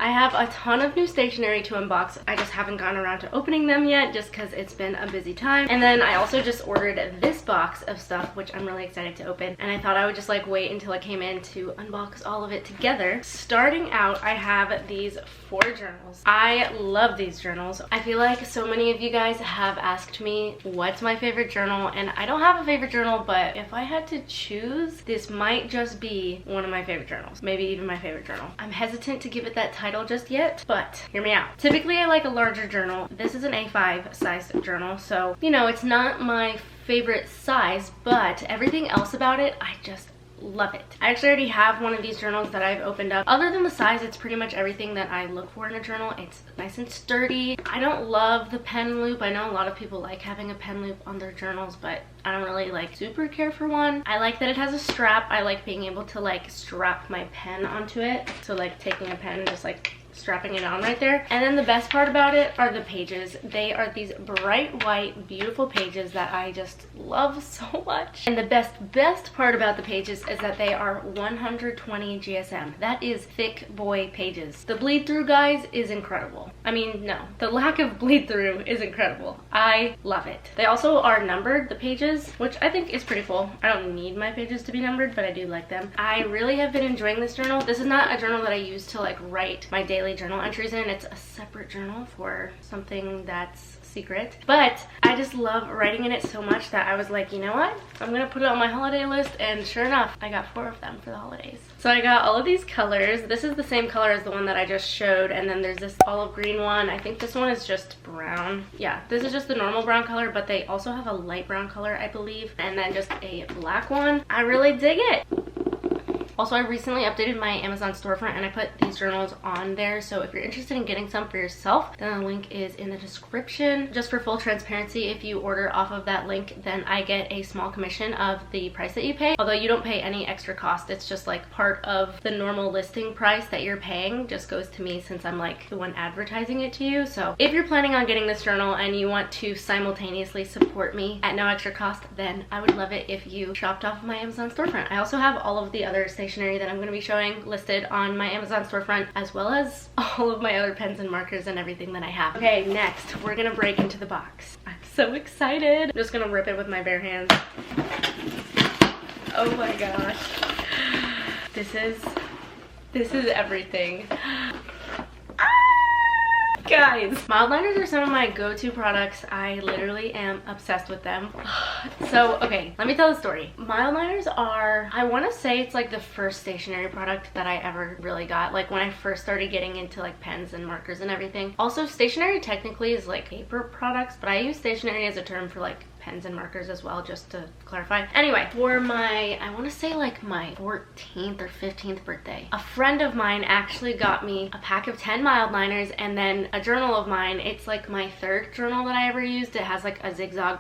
I have a ton of new stationery to unbox. I just haven't gotten around to opening them yet just because it's been a busy time. And then I also just ordered this box of stuff, which I'm really excited to open. And I thought I would just like wait until I came in to unbox all of it together. Starting out, I have these 4 journals. I love these journals. I feel like so many of you guys have asked me what's my favorite journal, and I don't have a favorite journal, but if I had to choose, this might just be one of my favorite journals. Maybe even my favorite journal. I'm hesitant to give it that title just yet, but hear me out. Typically I like a larger journal. This is an A5 size journal, so you know, it's not my favorite size, but everything else about it, I just love it. I actually already have one of these journals that I've opened up. Other than the size, it's pretty much everything that I look for in a journal. It's nice and sturdy. I don't love the pen loop. I know a lot of people like having a pen loop on their journals, but I don't really like super care for one. I like that it has a strap. I like being able to like strap my pen onto it. So like taking a pen, just like strapping it on right there. And then the best part about it are the pages. They are these bright white beautiful pages that I just love so much. And the best part about the pages is that they are 120 GSM. That is thick boy pages. The bleed through, guys, is incredible. I mean, no, the lack of bleed through is incredible. I love it. They also are numbered, the pages, which I think is pretty cool. I don't need my pages to be numbered, but I do like them. I really have been enjoying this journal. This is not a journal that I use to like write my daily journal entries in. It's a separate journal for something that's secret, but I just love writing in it so much that I was like, you know what, I'm gonna put it on my holiday list, and sure enough, I got 4 of them for the holidays. So I got all of these colors. This is the same color as the one that I just showed, and then there's this olive green one. I think this one is just brown. Yeah, this is just the normal brown color, but they also have a light brown color, I believe, and then just a black one. I really dig it. Also, I recently updated my Amazon storefront and I put these journals on there. So if you're interested in getting some for yourself, then the link is in the description. Just for full transparency, if you order off of that link, then I get a small commission of the price that you pay. Although you don't pay any extra cost. It's just like part of the normal listing price that you're paying just goes to me since I'm like the one advertising it to you. So if you're planning on getting this journal and you want to simultaneously support me at no extra cost, then I would love it if you shopped off of my Amazon storefront. I also have all of the other stationery that I'm going to be showing listed on my Amazon storefront, as well as all of my other pens and markers and everything that I have. Okay, next we're gonna break into the box. I'm so excited. I'm just gonna rip it with my bare hands. Oh my gosh. This is everything. Guys, mildliners are some of my go-to products. I literally am obsessed with them. So, okay, let me tell the story. Mildliners are, I want to say it's like the first stationery product that I ever really got. Like when I first started getting into like pens and markers and everything. Also, stationery technically is like paper products, but I use stationery as a term for like pens and markers as well, just to clarify. Anyway, for my, I want to say like my 14th or 15th birthday, a friend of mine actually got me a pack of 10 mildliners and then a journal of mine. It's like my 3rd journal that I ever used. It has like a zigzag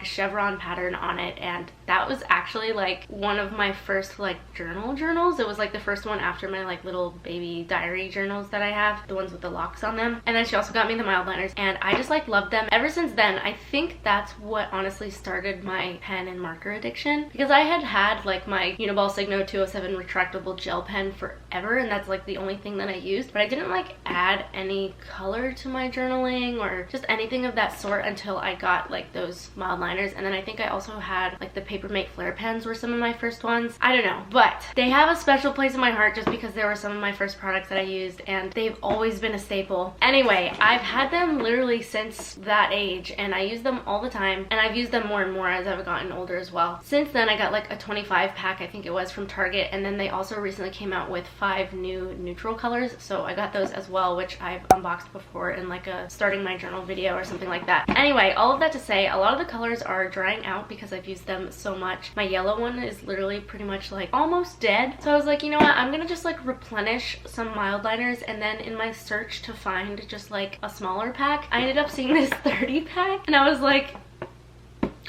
chevron pattern on it, and that was actually like one of my first like journals. It was like the first one after my like little baby diary journals that I have, the ones with the locks on them. And then she also got me the mildliners, and I just like loved them ever since then. I think that's what honestly started my pen and marker addiction, because I had like my Uniball Signo 207 retractable gel pen forever, and that's like the only thing that I used, but I didn't like add any color to my journaling or just anything of that sort until I got like those mildliners. And then I think I also had like the Papermate Flare pens were some of my first ones. I don't know, but they have a special place in my heart just because they were some of my first products that I used, and they've always been a staple. Anyway, I've had them literally since that age, and I use them all the time, and I've used them more and more as I've gotten older as well. Since then, I got like a 25 pack, I think it was, from Target, and then they also recently came out with 5 new neutral colors, so I got those as well, which I've unboxed before in like a starting my journal video or something like that. Anyway, all of that to say, a lot of the colors are drying out because I've used them so much. My yellow one is literally pretty much like almost dead, so I was like, you know what, I'm gonna just like replenish some mildliners. And then in my search to find just like a smaller pack, I ended up seeing this 30 pack, and I was like,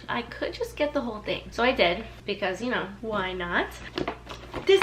I could just get the whole thing. So I did, because, you know, why not? This,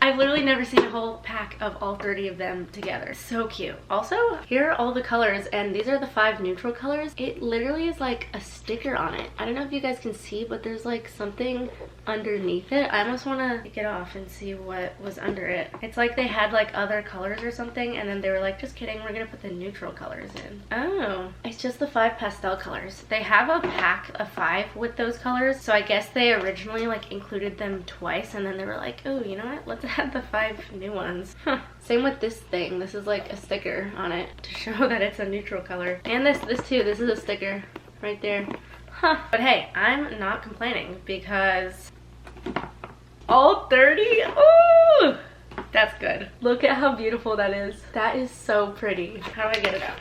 I've literally never seen a whole pack of all 30 of them together. So cute. Also, here are all the colors, and these are the 5 neutral colors. It literally is like a sticker on it. I don't know if you guys can see, but there's like something underneath it. I almost want to take it off and see what was under it. It's like they had like other colors or something, and then they were like, just kidding, we're gonna put the neutral colors in. Oh, it's just the 5 pastel colors. They have a pack of 5 with those colors, so I guess they originally like included them twice, and then they were like, oh, you know what, let's add the 5 new ones. Huh. Same with this thing. This is like a sticker on it to show that it's a neutral color. And this too, this is a sticker right there. Huh. But hey, I'm not complaining because all 30? Ooh! That's good. Look at how beautiful that is. That is so pretty. How do I get it out?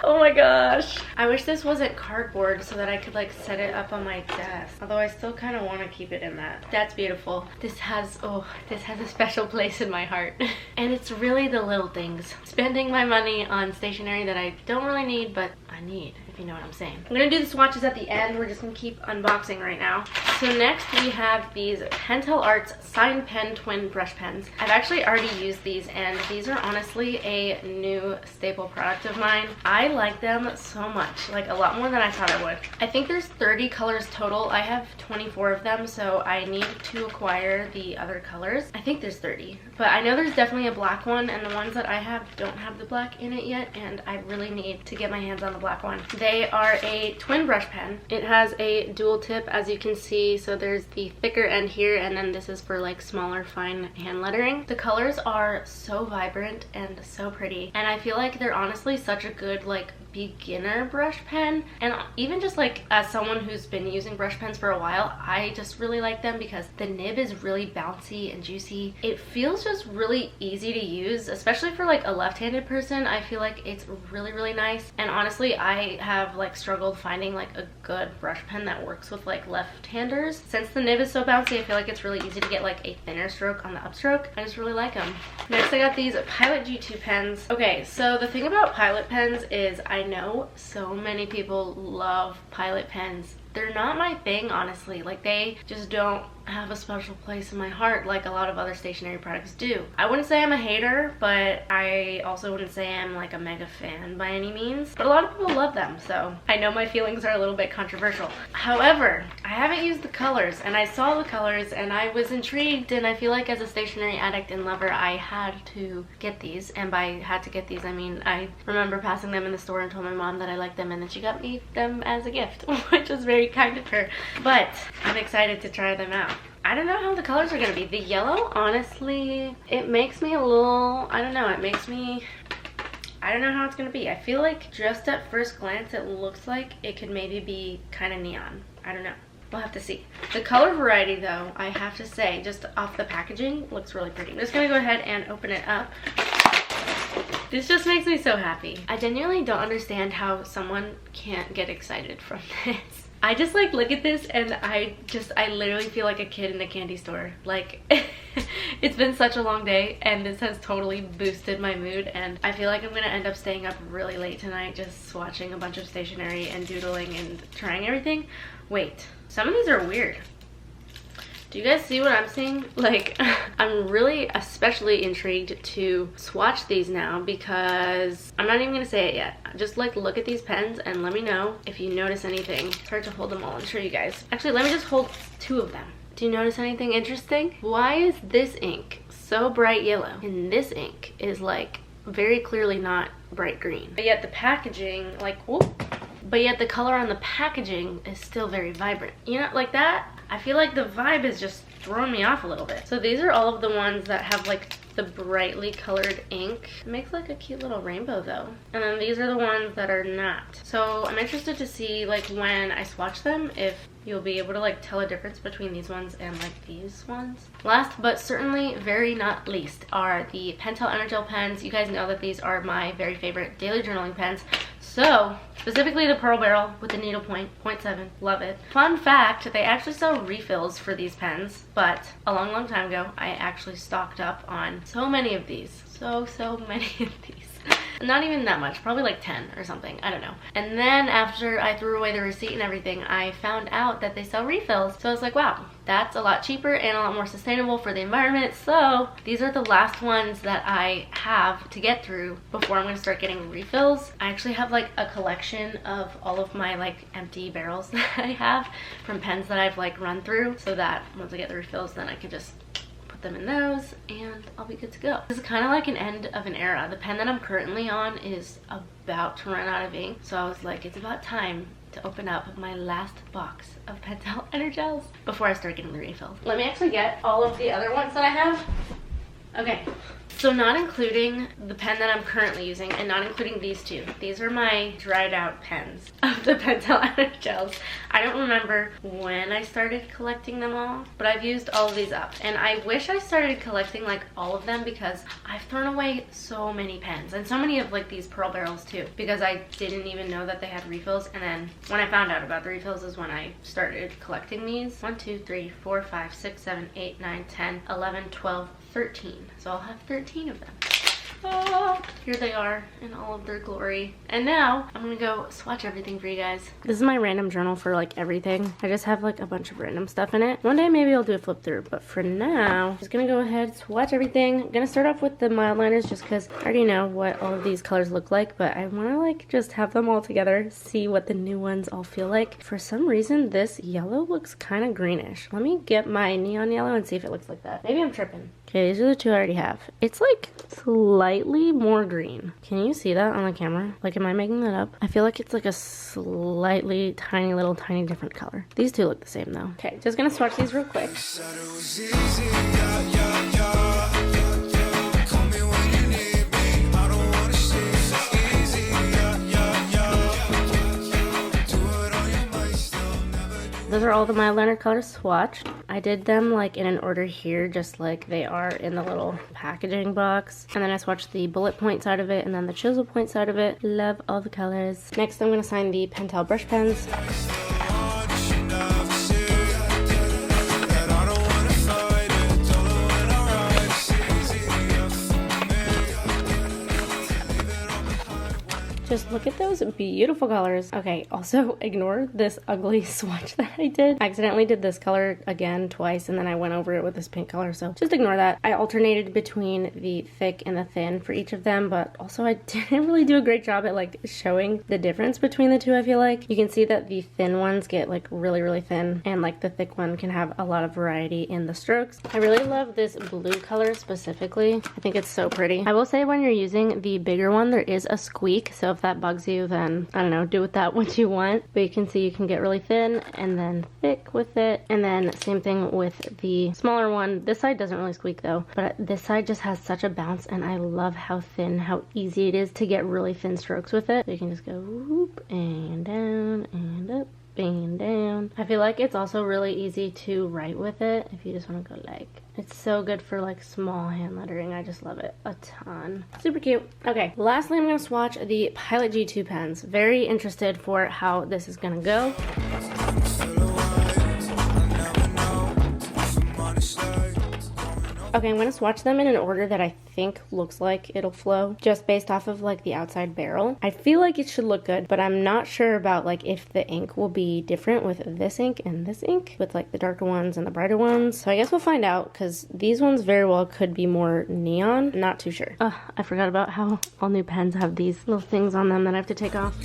Oh my gosh. I wish this wasn't cardboard so that I could like set it up on my desk. Although I still kind of want to keep it in that. That's beautiful. This has a special place in my heart. And it's really the little things. Spending my money on stationery that I don't really need, but I need, if you know what I'm saying. I'm gonna do the swatches at the end. We're just gonna keep unboxing right now. So next we have these Pentel Arts Sign Pen Twin Brush Pens. I've actually already used these, and these are honestly a new staple product of mine. I like them so much, like a lot more than I thought I would. I think there's 30 colors total. I have 24 of them, so I need to acquire the other colors. I think there's 30, but I know there's definitely a black one, and the ones that I have don't have the black in it yet, and I really need to get my hands on the black one. They are a twin brush pen. It has a dual tip, as you can see, so there's the thicker end here, and then this is for like smaller fine hand lettering. The colors are so vibrant and so pretty, and I feel like they're honestly such a good like beginner brush pen. And even just like as someone who's been using brush pens for a while, I just really like them because the nib is really bouncy and juicy. It feels just really easy to use, especially for like a left-handed person. I feel like it's really nice. And honestly, I have like struggled finding like a good brush pen that works with like left-handers. Since the nib is so bouncy, I feel like it's really easy to get like a thinner stroke on the upstroke. I just really like them. Next I got these Pilot G2 pens. Okay, so the thing about Pilot pens is I know so many people love Pilot pens. They're not my thing, honestly. Like, they just don't have a special place in my heart like a lot of other stationery products do. I wouldn't say I'm a hater, but I also wouldn't say I'm like a mega fan by any means. But a lot of people love them, so I know my feelings are a little bit controversial. However, I haven't used the colors, and I saw the colors and I was intrigued, and I feel like as a stationery addict and lover, I had to get these. And by had to get these, I mean I remember passing them in the store and told my mom that I liked them, and then she got me them as a gift, which was very kind of her. But I'm excited to try them out. I don't know how the colors are gonna be. The yellow, honestly, it makes me a little, I don't know, I don't know how it's gonna be. I feel like just at first glance it looks like it could maybe be kind of neon. I don't know. We'll have to see. The color variety though, I have to say, just off the packaging, looks really pretty. I'm just gonna go ahead and open it up. This just makes me so happy. I genuinely don't understand how someone can't get excited from this. I just like look at this and I literally feel like a kid in a candy store. Like, it's been such a long day and this has totally boosted my mood, and I feel like I'm gonna end up staying up really late tonight just swatching a bunch of stationery and doodling and trying everything. Wait, some of these are weird. Do you guys see what I'm seeing? Like, I'm really especially intrigued to swatch these now because I'm not even gonna say it yet. Just like look at these pens and let me know if you notice anything. It's hard to hold them all and show you guys. Actually, let me just hold 2 of them. Do you notice anything interesting? Why is this ink so bright yellow and this ink is like very clearly not bright green? But yet the packaging, like, whoop. But yet the color on the packaging is still very vibrant. You know, like that? I feel like the vibe is just throwing me off a little bit. So these are all of the ones that have like the brightly colored ink. It makes like a cute little rainbow though. And then these are the ones that are not. So I'm interested to see like when I swatch them if you'll be able to like tell a difference between these ones and like these ones. Last but certainly very not least are the Pentel Energel pens. You guys know that these are my very favorite daily journaling pens. So, specifically the Pearl Barrel with the needle point, 0.7, love it. Fun fact, they actually sell refills for these pens, but a long time ago, I actually stocked up on so many of these. So many of these. Not even that much, probably like 10 or something, I don't know. And then after I threw away the receipt and everything, I found out that they sell refills. So I was like, wow, that's a lot cheaper and a lot more sustainable for the environment. So these are the last ones that I have to get through before I'm gonna start getting refills. I actually have like a collection of all of my like empty barrels that I have from pens that I've like run through, so that once I get the refills, then I can just them in those and I'll be good to go. This is kind of like an end of an era. The pen that I'm currently on is about to run out of ink, so I was like, it's about time to open up my last box of Pentel Energels before I start getting the refills. Let me actually get all of the other ones that I have. Okay, so not including the pen that I'm currently using and not including these two. These are my dried out pens of the Pentel Energels. I don't remember when I started collecting them all, but I've used all of these up. And I wish I started collecting like all of them because I've thrown away so many pens and so many of like these pearl barrels too, because I didn't even know that they had refills. And then when I found out about the refills is when I started collecting these. 1, 2, 3, 4, 5, 6, 7, 8, 9, 10, 11, 12, 13. So I'll have 13 of them. Oh, here they are in all of their glory. And now I'm gonna go swatch everything for you guys. This is my random journal for like everything. I just have like a bunch of random stuff in it. One day maybe I'll do a flip through, but for now, I'm just gonna go ahead, swatch everything. I'm gonna start off with the mildliners just because I already know what all of these colors look like, but I wanna like just have them all together, see what the new ones all feel like. For some reason, this yellow looks kind of greenish. Let me get my neon yellow and see if it looks like that. Maybe I'm tripping. Okay, these are the two I already have. It's like slightly more green. Can you see that on the camera? Like, am I making that up? I feel like it's like a slightly tiny little tiny different color. These two look the same though. Okay, just gonna swatch these real quick. Those are all the mildliner colors swatched. I did them like in an order here, just like they are in the little packaging box. And then I swatched the bullet point side of it and then the chisel point side of it. Love all the colors. Next, I'm gonna sign the Pentel brush pens. Just look at those beautiful colors. Okay, also ignore this ugly swatch that I did. I accidentally did this color again twice and then I went over it with this pink color, so just ignore that. I alternated between the thick and the thin for each of them, but also I didn't really do a great job at like showing the difference between the two. I feel like you can see that the thin ones get like really thin and like the thick one can have a lot of variety in the strokes. I really love this blue color specifically. I think it's so pretty. I will say when you're using the bigger one, there is a squeak, so if that bugs you, then I don't know, do with that what you want. But you can see you can get really thin and then thick with it, and then same thing with the smaller one. This side doesn't really squeak though, but this side just has such a bounce, and I love how thin, how easy it is to get really thin strokes with it. So you can just go whoop and down and up and down. I feel like it's also really easy to write with it if you just want to go like, it's so good for like small hand lettering. I just love it a ton. Super cute. Okay, lastly I'm going to swatch the Pilot G2 pens. Very interested for how this is going to go. Okay, I'm going to swatch them in an order that I think looks like it'll flow, just based off of like the outside barrel. I feel like it should look good, but I'm not sure about like if the ink will be different with this ink and this ink, with like the darker ones and the brighter ones. So I guess we'll find out, because these ones very well could be more neon. Not too sure. I forgot about how all new pens have these little things on them that I have to take off.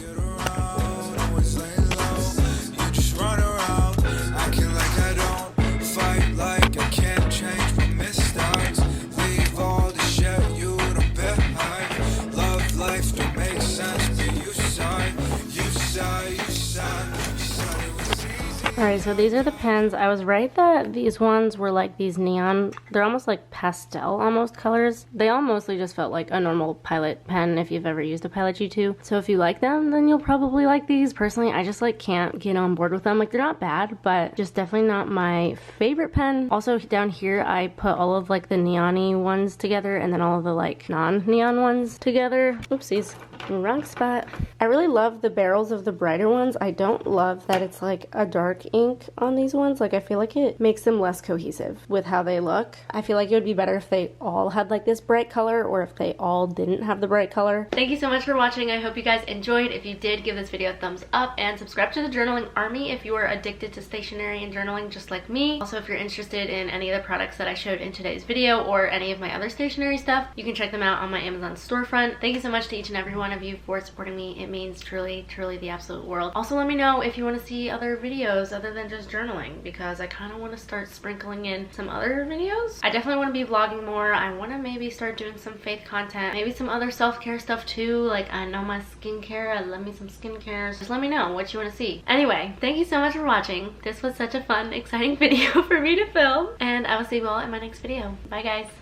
Alright, so these are the pens. I was right that these ones were like these neon, they're almost like pastel almost colors. They all mostly just felt like a normal Pilot pen if you've ever used a Pilot G2. So if you like them, then you'll probably like these. Personally, I just like can't get on board with them. Like, they're not bad, but just definitely not my favorite pen. Also down here, I put all of like the neon-y ones together and then all of the like non-neon ones together. Oopsies. Wrong spot. I really love the barrels of the brighter ones. I don't love that it's like a dark ink on these ones. Like I feel like it makes them less cohesive with how they look. I feel like it would be better if they all had like this bright color or if they all didn't have the bright color. Thank you so much for watching. I hope you guys enjoyed. If you did, give this video a thumbs up and subscribe to the journaling army if you are addicted to stationery and journaling just like me. Also, if you're interested in any of the products that I showed in today's video or any of my other stationery stuff, you can check them out on my Amazon storefront. Thank you so much to each and every one of you for supporting me. It means truly the absolute world. Also, let me know if you want to see other videos other than just journaling, because I kind of want to start sprinkling in some other videos. I definitely want to be vlogging more. I want to maybe start doing some faith content, maybe some other self-care stuff too. Like, I know my skincare, I love me some skincare. Just let me know what you want to see. Anyway, thank you so much for watching. This was such a fun, exciting video for me to film, and I will see you all in my next video. Bye guys.